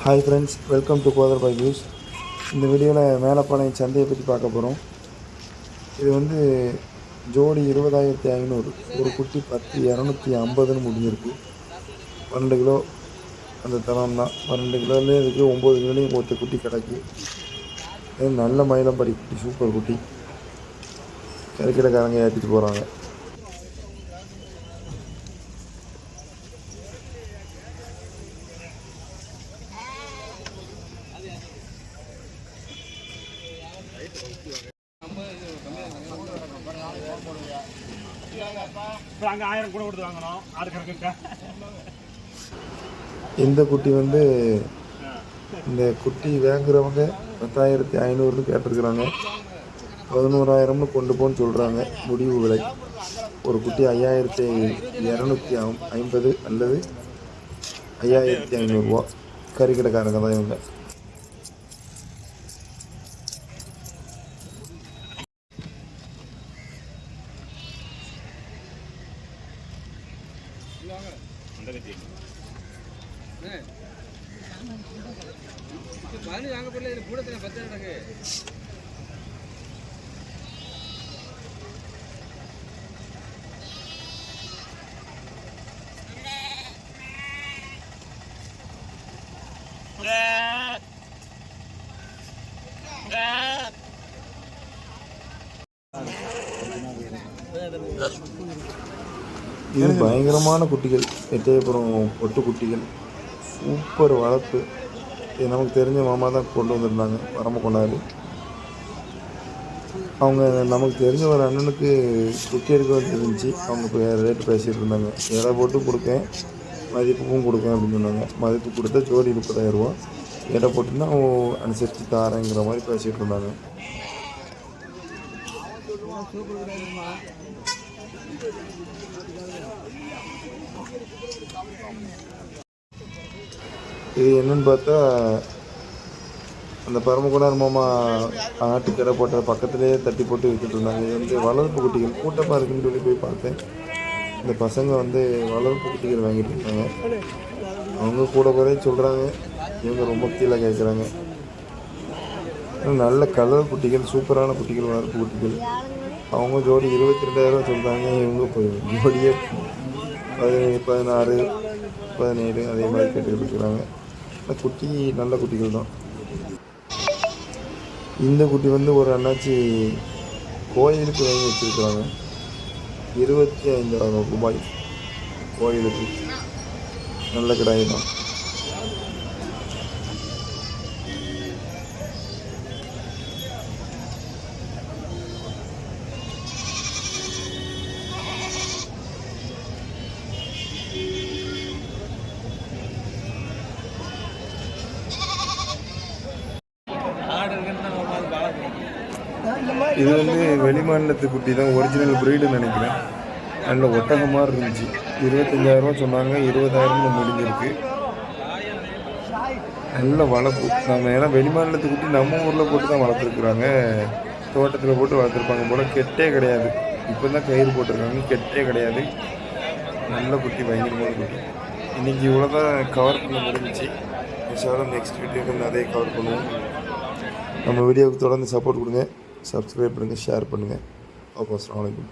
Hi friends, welcome to கோதர் பை வியூஸ். இந்த வீடியோவில் மேலப்பாளையம் சந்தையை பற்றி பார்க்க போகிறோம். இது வந்து ஜோடி 20,500, ஒரு குட்டி 10,250 முடிஞ்சிருக்கு. 12 கிலோ அந்த தரம் தான். 12 கிலோலேயே இருக்குது, 9 கிலோலையும் ஒருத்த குட்டி கிடக்கு. இது நல்ல மயிலம்படி குட்டி, சூப்பர் குட்டி. கறிக்கடைக்காரங்க ஏற்றிட்டு போகிறாங்க. இந்த குட்டி வந்து இந்த குட்டி வாங்குறவங்க 10,500 கேட்டிருக்கிறாங்க. 11,000 கொண்டு போன்னு சொல்கிறாங்க. முடிவு விலை ஒரு குட்டி 5,250 அல்லது 5,500 ரூபா. கறிக்கடைக்காரங்க தான் இவங்க. இது பயங்கரமான குட்டிகள், எட்டயபுரம் பொட்டு குட்டிகள், சூப்பர் வளர்ப்பு. இது நமக்கு தெரிஞ்ச மாமா தான் கொண்டு வந்திருந்தாங்க, பரமக்கொண்டாரு. அவங்க நமக்கு தெரிஞ்ச ஒரு அண்ணனுக்கு குட்டி எடுக்க வந்துருந்துச்சு. அவங்க இப்போ ரேட்டு பேசிகிட்டு இருந்தாங்க. எடை போட்டு கொடுக்கேன், மதிப்புக்கும் கொடுக்கேன் அப்படின்னு சொன்னாங்க. மதிப்பு கொடுத்தா ஜோடி 30,000 ரூபா, எடை போட்டுன்னா அனுசரித்து தாரேங்கிற மாதிரி பேசிகிட்டு இருந்தாங்க. இது என்னன்னு பார்த்தா, அந்த பரமக்குடார் மாமா ஆட்டுக்கடை போட்ட பக்கத்துலேயே தட்டி போட்டு விற்றுட்டு இருந்தாங்க. இது வந்து வளர்ப்பு குட்டிகள், கூட்டமாக இருக்குன்னு சொல்லி போய் பார்த்தேன். இந்த பசங்க வந்து வளர்ப்பு குட்டிகள் வாங்கிட்டு இருக்காங்க. அவங்க கூட குறைய சொல்கிறாங்க, இவங்க ரொம்ப கீழே கேட்குறாங்க. நல்ல கலர் குட்டிகள், சூப்பரான குட்டிகள், வளர்ப்பு குட்டிகள். அவங்க ஜோடி 22,000 சொல்கிறாங்க. இவங்க போய் ஜோடியே 16, 17 அதே மாதிரி கேட்டுக்கிட்டு இருக்கிறாங்க. குட்டி நல்ல குட்டிகள் தான். இந்த குட்டி வந்து ஒரு அண்ணாச்சி கோயிலுக்கு வாங்கி வச்சுருக்குறாங்க. 25,000 ரூபாய் கோயிலுக்கு. நல்ல கிடாய் தான். இது வந்து வெளிமாநிலத்து குட்டி தான், ஒரிஜினல் ப்ரீடுன்னு நினைக்கிறேன். நல்ல ஒட்டகமாக இருந்துச்சு. 25,000 ரூபா சொன்னாங்க, 20,000 முடிஞ்சிருக்கு. நல்ல வளர்ப்பு. நம்ம ஏன்னா வெளிமாநிலத்து குட்டி நம்ம ஊரில் போட்டு தான் வளர்த்துருக்குறாங்க. தோட்டத்தில் போட்டு வளர்த்துருப்பாங்க போல். கெட்டே கிடையாது. இப்போ தான் கயிறு போட்டிருக்காங்க, கெட்டே கிடையாது. நல்ல குட்டி, பயங்கரமான குட்டி. இன்றைக்கி இவ்வளோ தான் கவர் பண்ண முடிஞ்சிச்சு. நெக்ஸ்ட் வீடியோக்கு வந்து அதே கவர் பண்ணுவோம். நம்ம வீடியோவுக்கு தொடர்ந்து சப்போர்ட் கொடுங்க, சப்ஸ்கிரைப் பண்ணுங்கள், ஷேர் பண்ணுங்கள். அஸ்ஸலாமு அலைக்கும்.